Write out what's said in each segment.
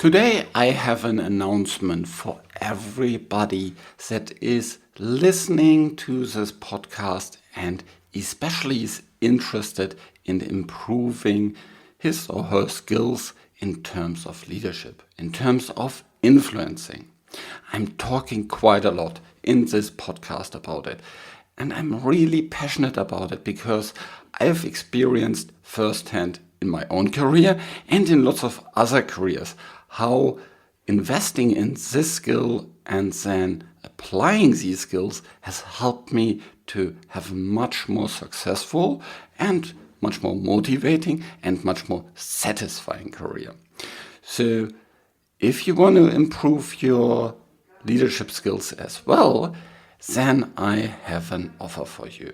Today I have an announcement for everybody that is listening to this podcast and especially is interested in improving his or her skills in terms of leadership, in terms of influencing. I'm talking quite a lot in this podcast about it, and I'm really passionate about it because I've experienced firsthand in my own career and in lots of other careers how investing in this skill and then applying these skills has helped me to have a much more successful and much more motivating and much more satisfying career. So if you want to improve your leadership skills as well, then I have an offer for you.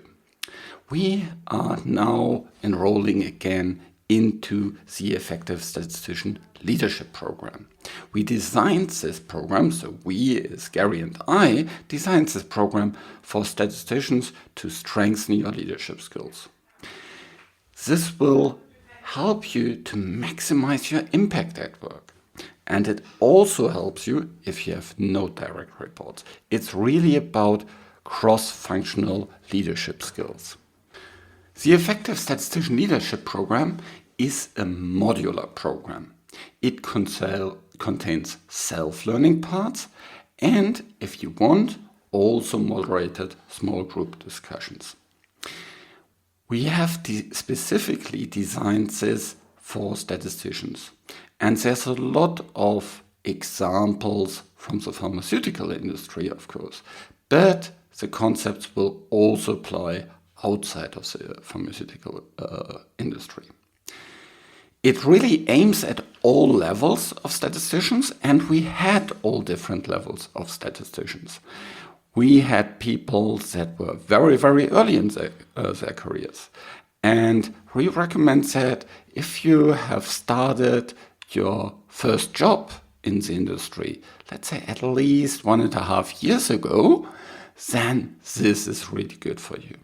We are now enrolling again into the Effective Statistician Leadership Program. We designed this program, so we, as Gary and I, designed this program for statisticians to strengthen your leadership skills. This will help you to maximize your impact at work. And it also helps you if you have no direct reports. It's really about cross-functional leadership skills. The Effective Statistician Leadership Program is a modular program. It contains self-learning parts and, if you want, also moderated small group discussions. We have specifically designed this for statisticians. And there's a lot of examples from the pharmaceutical industry, of course, but the concepts will also apply outside of the pharmaceutical industry. It really aims at all levels of statisticians, and we had all different levels of statisticians. We had people that were very, very early in their careers. And we recommend that if you have started your first job in the industry, let's say at least 1.5 years ago, then this is really good for you.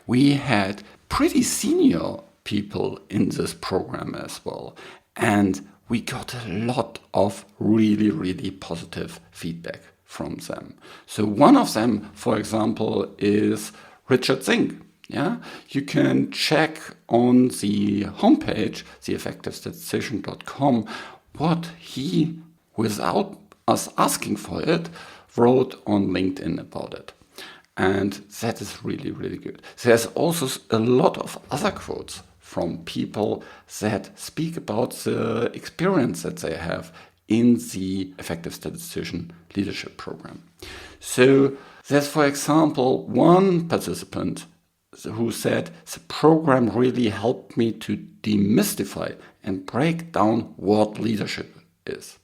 We had pretty senior people in this program as well, and we got a lot of really, really positive feedback from them. So one of them, for example, is Richard Zink. Yeah, you can check on the homepage, theeffectivestatistician.com, what he, without us asking for it, wrote on LinkedIn about it. And that is really, really good. There's also a lot of other quotes from people that speak about the experience that they have in the Effective Statistician Leadership Program. So there's, for example, one participant who said, the program really helped me to demystify and break down what leadership is.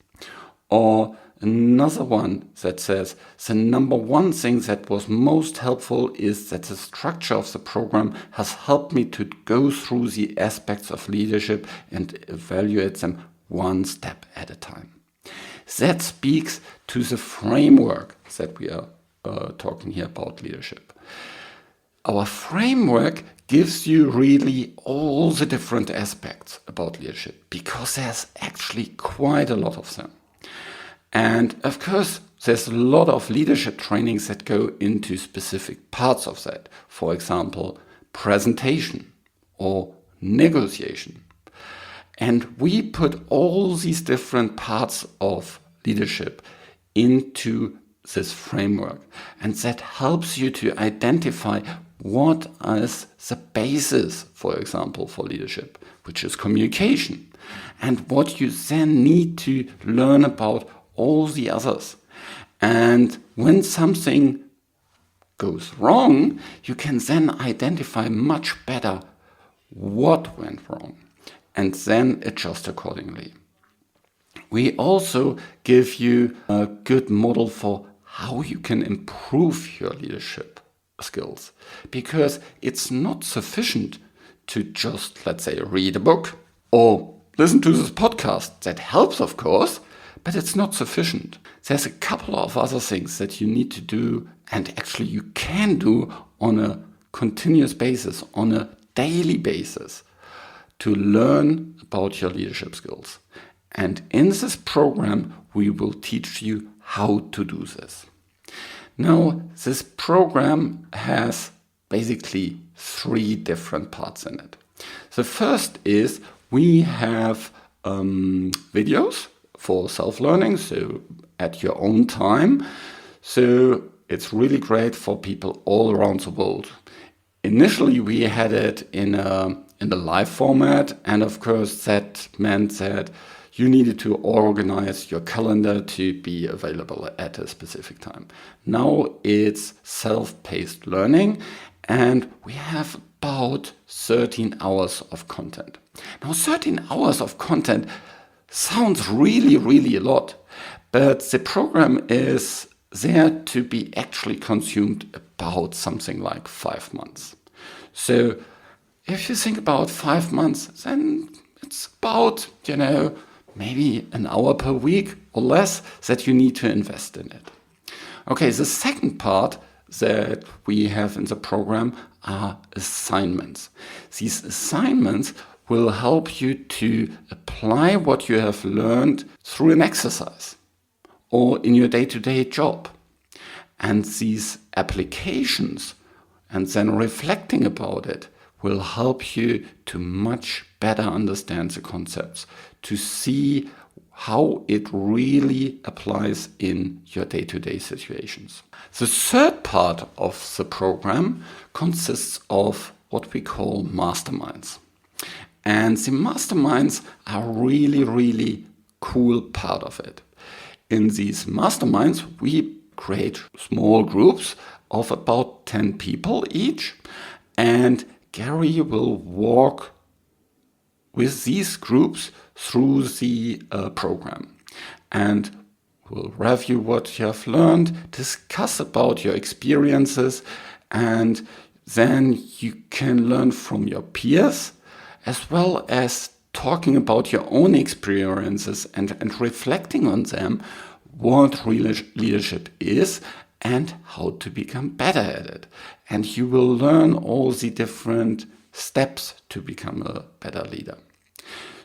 Or another one that says, the number one thing that was most helpful is that the structure of the program has helped me to go through the aspects of leadership and evaluate them one step at a time. That speaks to the framework that we are talking here about leadership. Our framework gives you really all the different aspects about leadership because there's actually quite a lot of them. And of course, there's a lot of leadership trainings that go into specific parts of that. For example, presentation or negotiation. And we put all these different parts of leadership into this framework. And that helps you to identify what is the basis, for example, for leadership, which is communication. And what you then need to learn about all the others. And when something goes wrong, you can then identify much better what went wrong and then adjust accordingly. We also give you a good model for how you can improve your leadership skills, because it's not sufficient to just, let's say, read a book or listen to this podcast. That helps, of course, but it's not sufficient. There's a couple of other things that you need to do, and actually you can do on a continuous basis, on a daily basis, to learn about your leadership skills. And in this program, we will teach you how to do this. Now, this program has basically 3 different parts in it. The first is we have videos for self-learning, so at your own time. So it's really great for people all around the world. Initially, we had it in the live format, and of course that meant that you needed to organize your calendar to be available at a specific time. Now it's self-paced learning, and we have about 13 hours of content. Now 13 hours of content sounds really, really a lot, but the program is there to be actually consumed about something like 5 months. So if you think about 5 months, then it's about, maybe an hour per week or less that you need to invest in it. Okay, the second part that we have in the program are assignments. These assignments will help you to apply what you have learned through an exercise or in your day-to-day job. And these applications and then reflecting about it will help you to much better understand the concepts, to see how it really applies in your day-to-day situations. The third part of the program consists of what we call masterminds. And the masterminds are really, really cool part of it. In these masterminds, we create small groups of about 10 people each, and Gary will walk with these groups through the program and will review what you have learned, discuss about your experiences, and then you can learn from your peers as well as talking about your own experiences and reflecting on them, what leadership is and how to become better at it. And you will learn all the different steps to become a better leader.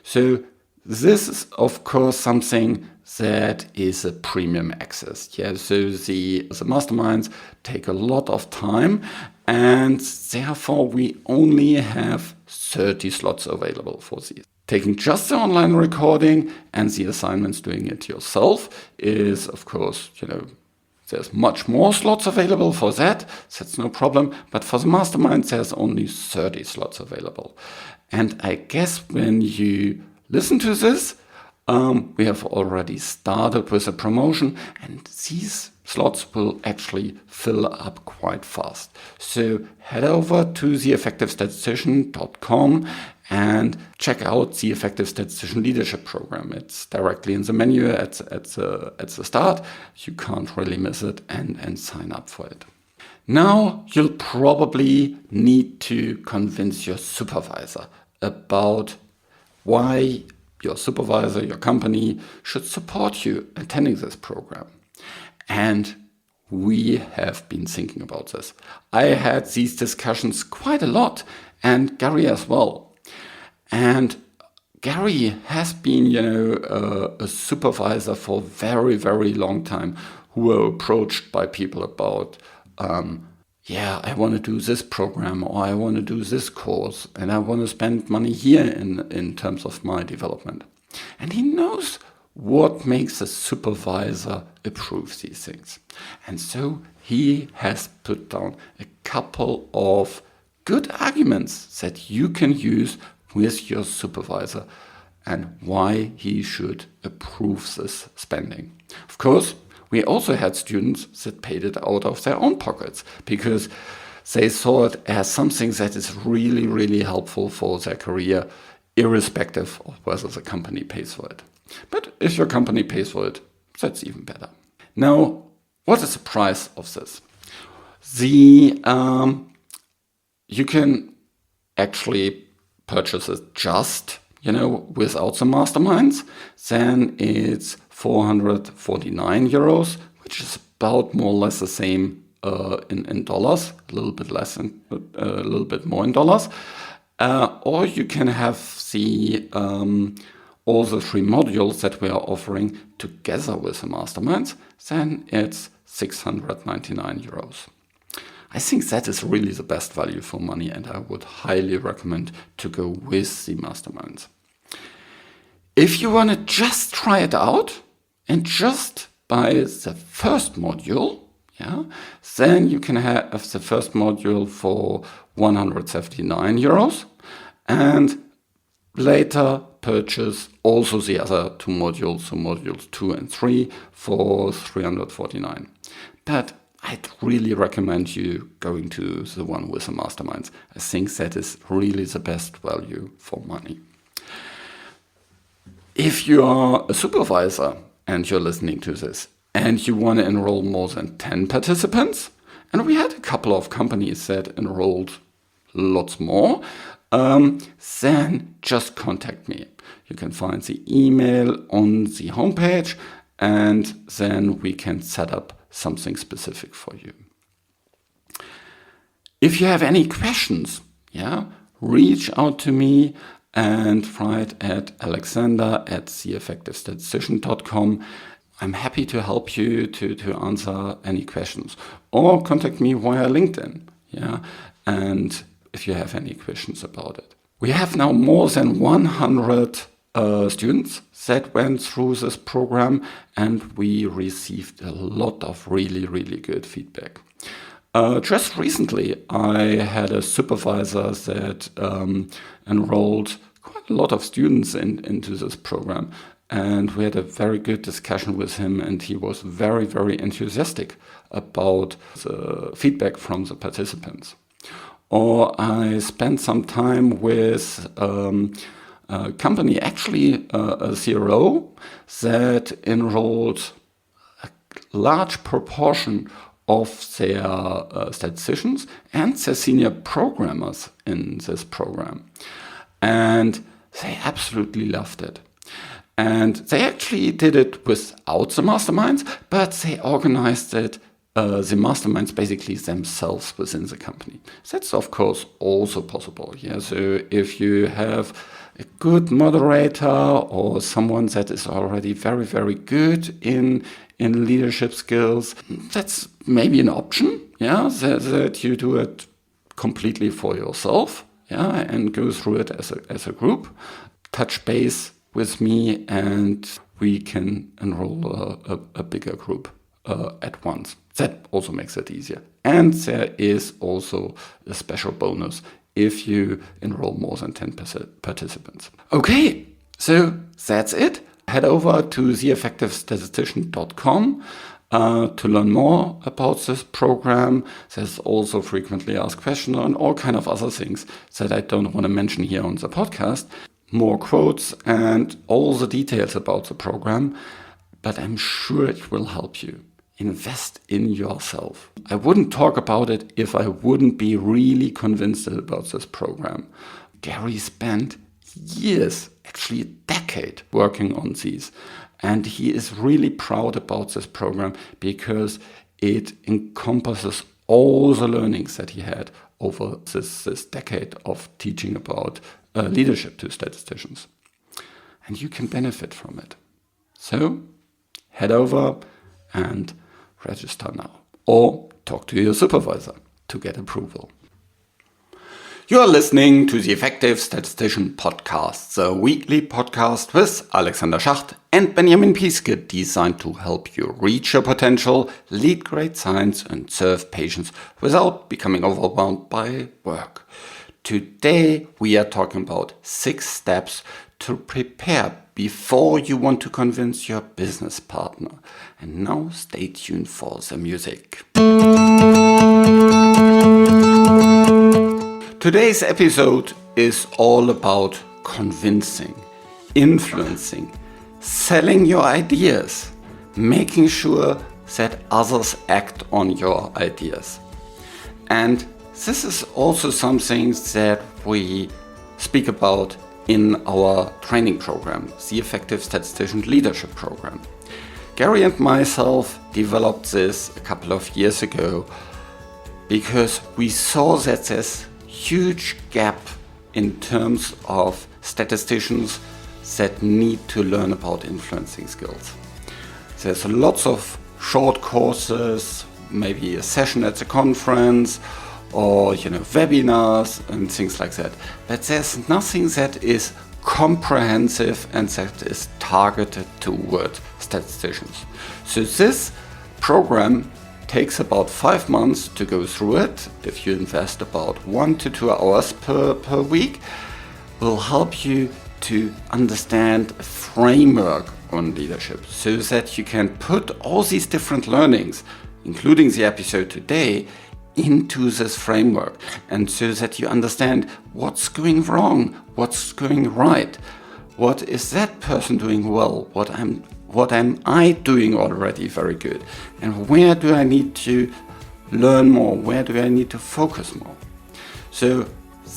So this is, of course, something that is a premium access. So the masterminds take a lot of time, and therefore we only have 30 slots available for these. Taking just the online recording and the assignments doing it yourself is, of course, there's much more slots available for that. That's no problem. But for the masterminds, there's only 30 slots available. And I guess when you listen to this, we have already started with a promotion, and these slots will actually fill up quite fast. So head over to theeffectivestatistician.com and check out the Effective Statistician Leadership Program. It's directly in the menu at the start. You can't really miss it, and sign up for it. Now you'll probably need to convince your supervisor about why your supervisor, your company, should support you attending this program. And we have been thinking about this. I had these discussions quite a lot, and Gary as well. And Gary has been, a supervisor for a very, very long time, who were approached by people about, I want to do this program, or I want to do this course, and I want to spend money here in terms of my development. And he knows what makes a supervisor approve these things. And so he has put down a couple of good arguments that you can use with your supervisor and why he should approve this spending. Of course, we also had students that paid it out of their own pockets because they saw it as something that is really, really helpful for their career, irrespective of whether the company pays for it. But if your company pays for it, that's even better. Now, what is the price of this? You can actually purchase it just, without the masterminds. Then it's 449 euros, which is about more or less the same in dollars, a little bit less, a little bit more in dollars. Or you can have the all the 3 modules that we are offering together with the Masterminds, then it's 699 euros. I think that is really the best value for money, and I would highly recommend to go with the Masterminds. If you want to just try it out and just buy the first module, then you can have the first module for 179 euros and later purchase also the other 2 modules, so modules 2 and 3 for 349. But I'd really recommend you going to the one with the Masterminds. I think that is really the best value for money. If you are a supervisor and you're listening to this and you want to enroll more than 10 participants, and we had a couple of companies that enrolled lots more, then just contact me. You can find the email on the homepage, and then we can set up something specific for you. If you have any questions, reach out to me and write at alexander@theeffectivestatistician.com. I'm happy to help you to answer any questions, or contact me via LinkedIn. And if you have any questions about it. We have now more than 100 students that went through this program, and we received a lot of really, really good feedback. Just recently, I had a supervisor that enrolled quite a lot of students into this program, and we had a very good discussion with him, and he was very, very enthusiastic about the feedback from the participants. Or I spent some time with a company, actually a CRO, that enrolled a large proportion of their statisticians and their senior programmers in this program. And they absolutely loved it. And they actually did it without the Masterminds, but they organized it, the Masterminds basically themselves within the company. That's of course also possible. So if you have a good moderator or someone that is already very, very good in leadership skills, that's maybe an option, that you do it completely for yourself, and go through it as a group. Touch base with me and we can enroll a bigger group at once. That also makes it easier. And there is also a special bonus if you enroll more than 10 participants. Okay, so that's it. Head over to theeffectivestatistician.com to learn more about this program. There's also frequently asked questions and all kind of other things that I don't want to mention here on the podcast. More quotes and all the details about the program, but I'm sure it will help you. Invest in yourself. I wouldn't talk about it if I wouldn't be really convinced about this program. Gary spent years, actually a decade, working on these. And he is really proud about this program because it encompasses all the learnings that he had over this decade of teaching about leadership to statisticians. And you can benefit from it. So head over and register now, or talk to your supervisor to get approval. You are listening to the Effective Statistician podcast, the weekly podcast with Alexander Schacht and Benjamin Pieske, designed to help you reach your potential, lead great science, and serve patients without becoming overwhelmed by work. Today we are talking about 6 steps to prepare before you want to convince your business partner. And now stay tuned for the music. Today's episode is all about convincing, influencing, selling your ideas, making sure that others act on your ideas. And this is also something that we speak about in our training program, the Effective Statistician Leadership Program. Gary and myself developed this a couple of years ago because we saw that there's huge gap in terms of statisticians that need to learn about influencing skills. There's lots of short courses, maybe a session at the conference, or webinars and things like that. But there's nothing that is comprehensive and that is targeted toward statisticians. So this program takes about 5 months to go through it. If you invest about 1 to 2 hours per week, will help you to understand a framework on leadership so that you can put all these different learnings, including the episode today, into this framework, and so that you understand what's going wrong, what's going right, what is that person doing well, what am I doing already very good, and where do I need to learn more, where do I need to focus more. So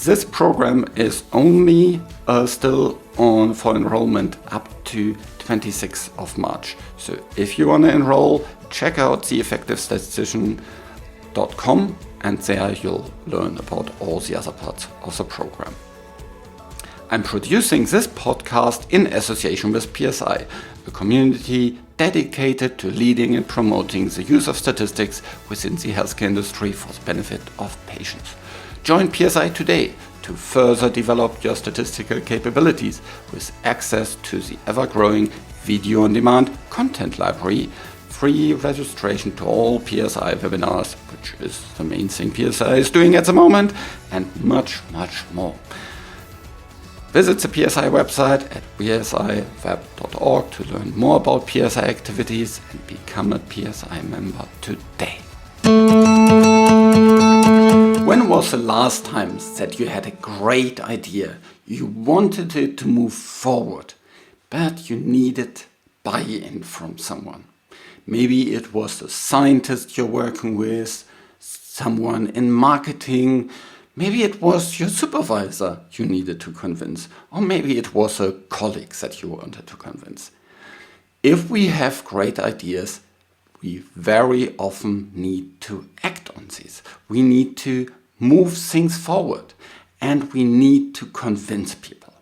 this program is only still on for enrollment up to 26th of March. So if you want to enroll, check out theeffectivestatistician.com, and there you'll learn about all the other parts of the program. I'm producing this podcast in association with PSI, a community dedicated to leading and promoting the use of statistics within the healthcare industry for the benefit of patients. Join PSI today to further develop your statistical capabilities with access to the ever-growing video-on-demand content library, free registration to all PSI webinars, which is the main thing PSI is doing at the moment, and much, much more. Visit the PSI website at psiweb.org to learn more about PSI activities and become a PSI member today. When was the last time that you had a great idea, you wanted it to move forward, but you needed buy-in from someone? Maybe it was a scientist you're working with, someone in marketing, maybe it was your supervisor you needed to convince, or maybe it was a colleague that you wanted to convince. If we have great ideas, we very often need to act on these. We need to move things forward, and we need to convince people.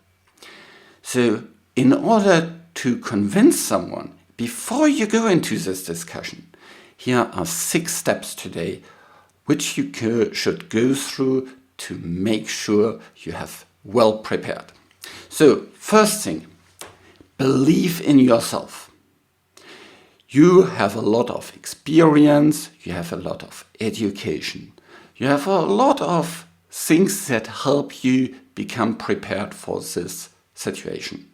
So in order to convince someone, before you go into this discussion, here are 6 steps today which you should go through to make sure you have well prepared. So first thing, believe in yourself. You have a lot of experience, you have a lot of education, you have a lot of things that help you become prepared for this situation.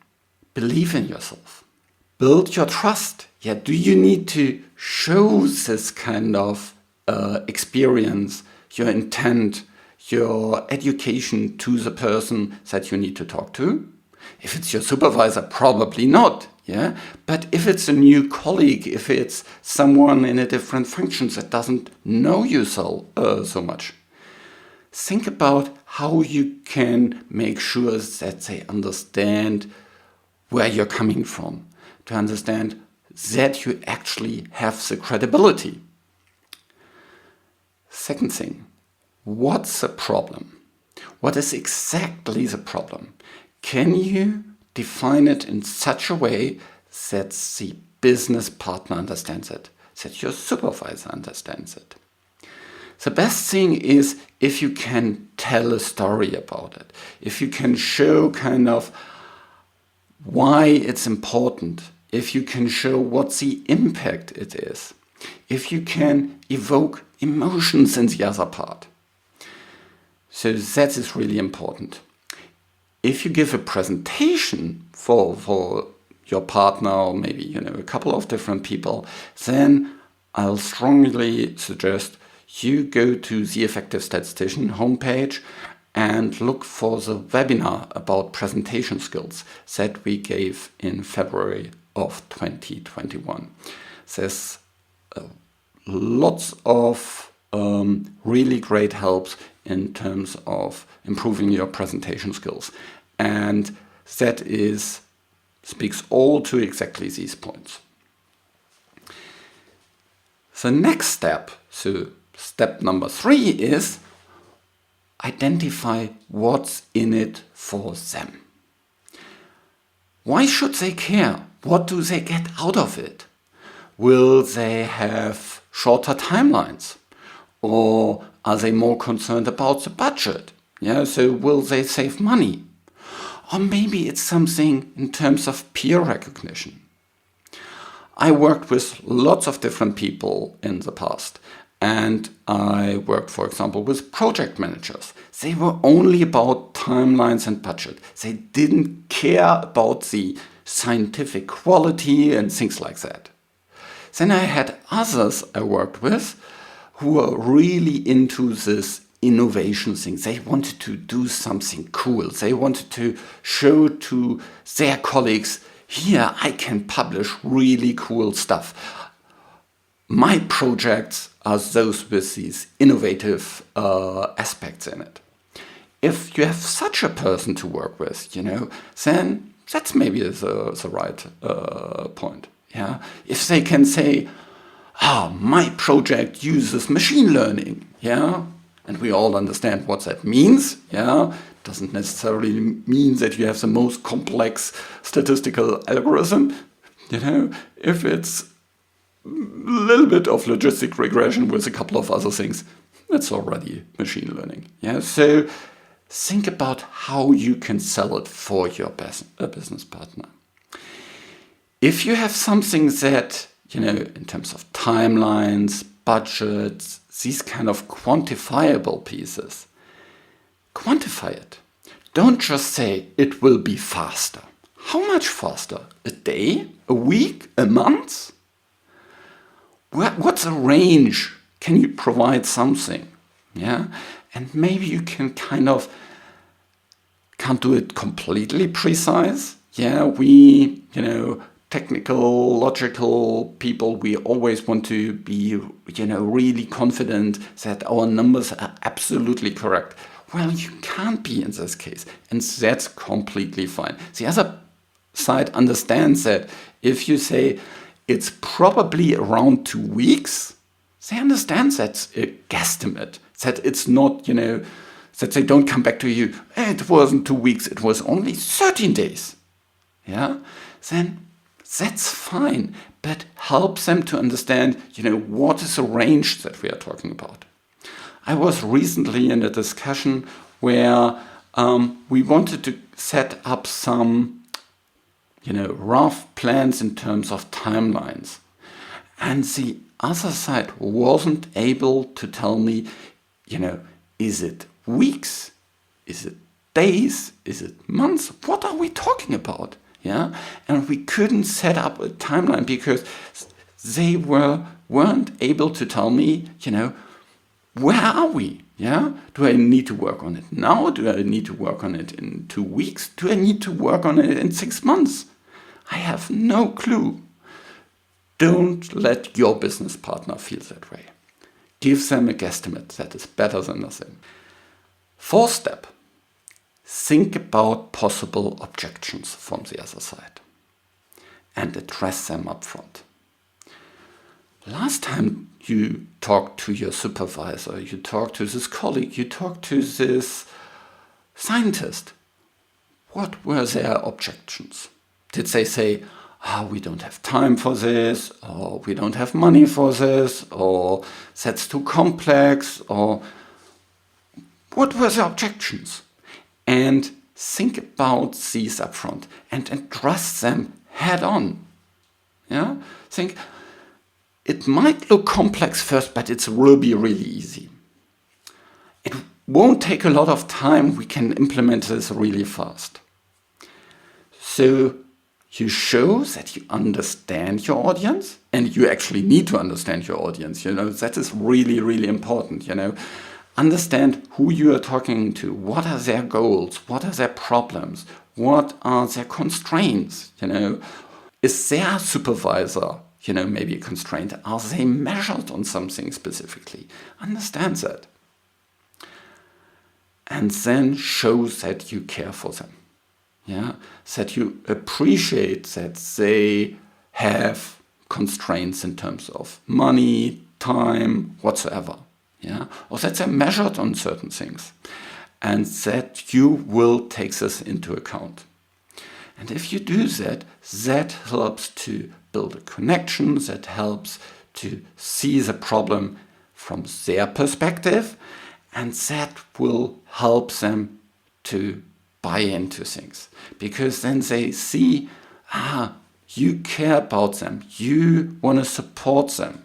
Believe in yourself. Build your trust. Yeah, do you need to show this kind of experience, your intent, your education to the person that you need to talk to? If it's your supervisor, probably not. Yeah, but if it's a new colleague, if it's someone in a different function that doesn't know you so much, think about how you can make sure that they understand where you're coming from, to understand that you actually have the credibility. Second thing, what's the problem? What is exactly the problem? Can you define it in such a way that the business partner understands it, that your supervisor understands it? The best thing is if you can tell a story about it, if you can show kind of why it's important, if you can show what the impact it is, if you can evoke emotions in the other part. So that is really important. If you give a presentation for your partner or maybe a couple of different people, then I'll strongly suggest you go to the Effective Statistician homepage and look for the webinar about presentation skills that we gave in February of 2021. There's lots of really great helps in terms of improving your presentation skills. And that speaks all to exactly these points. The next step, so step number 3, is identify what's in it for them. Why should they care? What do they get out of it? Will they have shorter timelines? Or are they more concerned about the budget? Yeah, so will they save money? Or maybe it's something in terms of peer recognition. I worked with lots of different people in the past, and I worked, for example, with project managers. They were only about timelines and budget. They didn't care about the scientific quality and things like that. Then I had others I worked with who were really into this innovation thing. They wanted to do something cool. They wanted to show to their colleagues, here I can publish really cool stuff. My projects are those with these innovative aspects in it. If you have such a person to work with, then that's maybe the right point. Yeah, if they can say, my project uses machine learning, yeah, and we all understand what that means, yeah, doesn't necessarily mean that you have the most complex statistical algorithm, if it's a little bit of logistic regression with a couple of other things, that's already machine learning, yeah. So think about how you can sell it for your business partner. If you have something that, in terms of timelines, budgets, these kind of quantifiable pieces, quantify it. Don't just say it will be faster. How much faster? A day? A week? A month? What's the range? Can you provide something? Yeah? And maybe you can't do it completely precise. Yeah, we, technical, logical people, we always want to be, really confident that our numbers are absolutely correct. Well, you can't be in this case, and that's completely fine. The other side understands that if you say it's probably around 2 weeks, they understand that's a guesstimate, that it's not, that they don't come back to you, it wasn't 2 weeks, it was only 13 days. Yeah, then that's fine, but help them to understand, what is the range that we are talking about. I was recently in a discussion where we wanted to set up some, rough plans in terms of timelines. And the other side wasn't able to tell me, is it weeks? Is it days? Is it months? What are we talking about? Yeah, and we couldn't set up a timeline because they weren't able to tell me, where are we? Yeah, do I need to work on it now? Do I need to work on it in 2 weeks? Do I need to work on it in 6 months? I have no clue. Don't let your business partner feel that way. Give them a guesstimate. That is better than nothing. 4th step. Think about possible objections from the other side and address them up front. Last time you talked to your supervisor, you talked to this colleague, you talked to this scientist, what were their objections? Did they say, we don't have time for this, or we don't have money for this, or that's too complex, or what were the objections? And think about these up front and address them head on. Yeah? Think, it might look complex first, but it will be really easy. It won't take a lot of time. We can implement this really fast. So you show that you understand your audience, and you actually need to understand your audience. That is really, really important. Understand who you are talking to. What are their goals? What are their problems? What are their constraints? Is their supervisor, maybe a constraint? Are they measured on something specifically? Understand that. And then show that you care for them. Yeah, that you appreciate that they have constraints in terms of money, time, whatsoever. Yeah, or that they're measured on certain things, and that you will take this into account. And if you do that, that helps to build a connection, that helps to see the problem from their perspective, and that will help them to buy into things. Because then they see, you care about them, you want to support them.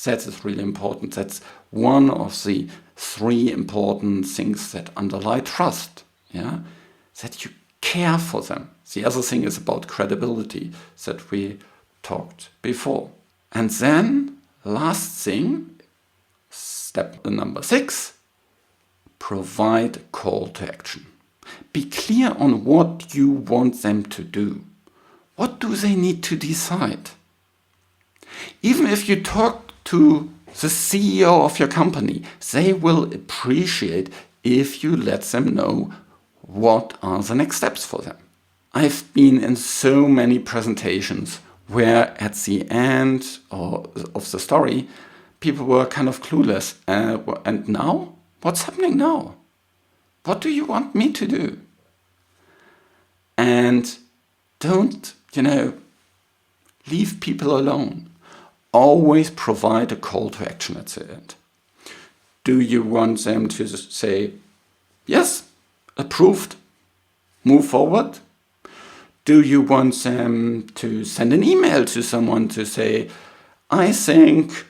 That is really important. That's one of the 3 important things that underlie trust. Yeah, that you care for them. The other thing is about credibility that we talked before. And then, last thing, step number 6, provide a call to action. Be clear on what you want them to do. What do they need to decide? Even if you talk to the CEO of your company, they will appreciate if you let them know what are the next steps for them. I've been in so many presentations where at the end of the story, people were kind of clueless. And now? What's happening now? What do you want me to do? And don't, leave people alone. Always provide a call to action at the end. Do you want them to say, yes, approved, move forward? Do you want them to send an email to someone to say, I think,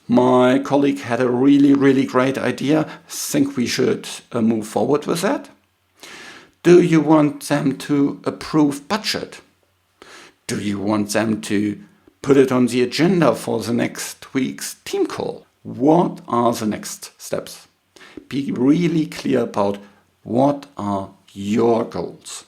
my colleague had a really, really great idea. Think we should move forward with that? Do you want them to approve budget? Do you want them to put it on the agenda for the next week's team call? What are the next steps? Be really clear about what are your goals.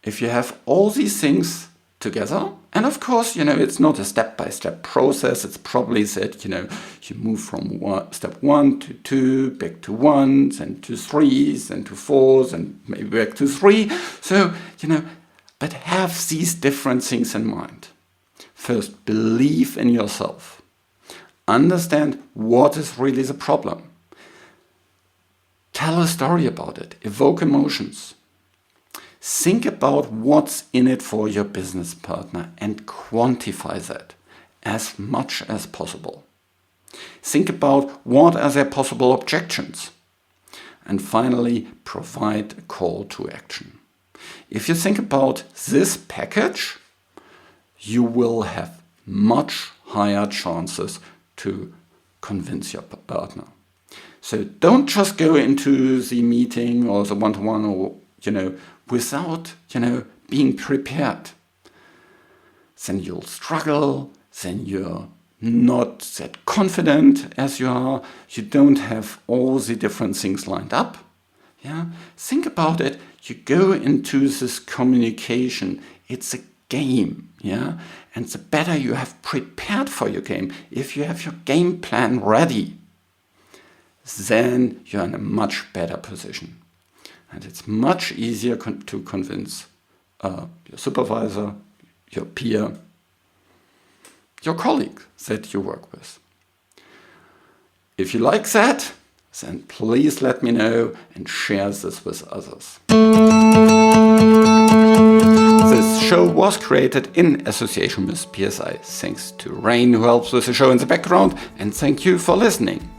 If you have all these things together, and of course, it's not a step-by-step process. It's probably that, you move from step 1 to 2, back to 1, then to 3s, then to 4s, and maybe back to 3. So, but have these different things in mind. First, believe in yourself. Understand what is really the problem. Tell a story about it. Evoke emotions. Think about what's in it for your business partner and quantify that as much as possible. Think about what are their possible objections. And finally, provide a call to action. If you think about this package, you will have much higher chances to convince your partner. So don't just go into the meeting or the one-to-one or, without, being prepared. Then you'll struggle, then you're not that confident as you are, you don't have all the different things lined up. Yeah, think about it. You go into this communication. It's a game. Yeah, and the better you have prepared for your game, if you have your game plan ready, then you're in a much better position. And it's much easier to convince your supervisor, your peer, your colleague that you work with. If you like that, then please let me know and share this with others. This show was created in association with PSI. Thanks to Rain, who helps with the show in the background, and thank you for listening.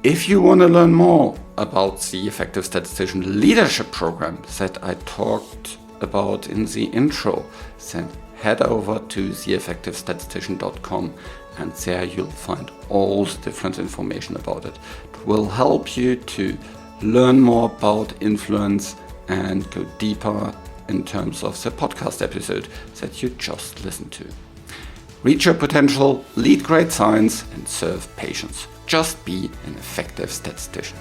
If you want to learn more about the Effective Statistician Leadership Program that I talked about in the intro, then head over to theeffectivestatistician.com, and there you'll find all the different information about it. It will help you to learn more about influence and go deeper in terms of the podcast episode that you just listened to. Reach your potential, lead great science, and serve patients. Just be an effective statistician.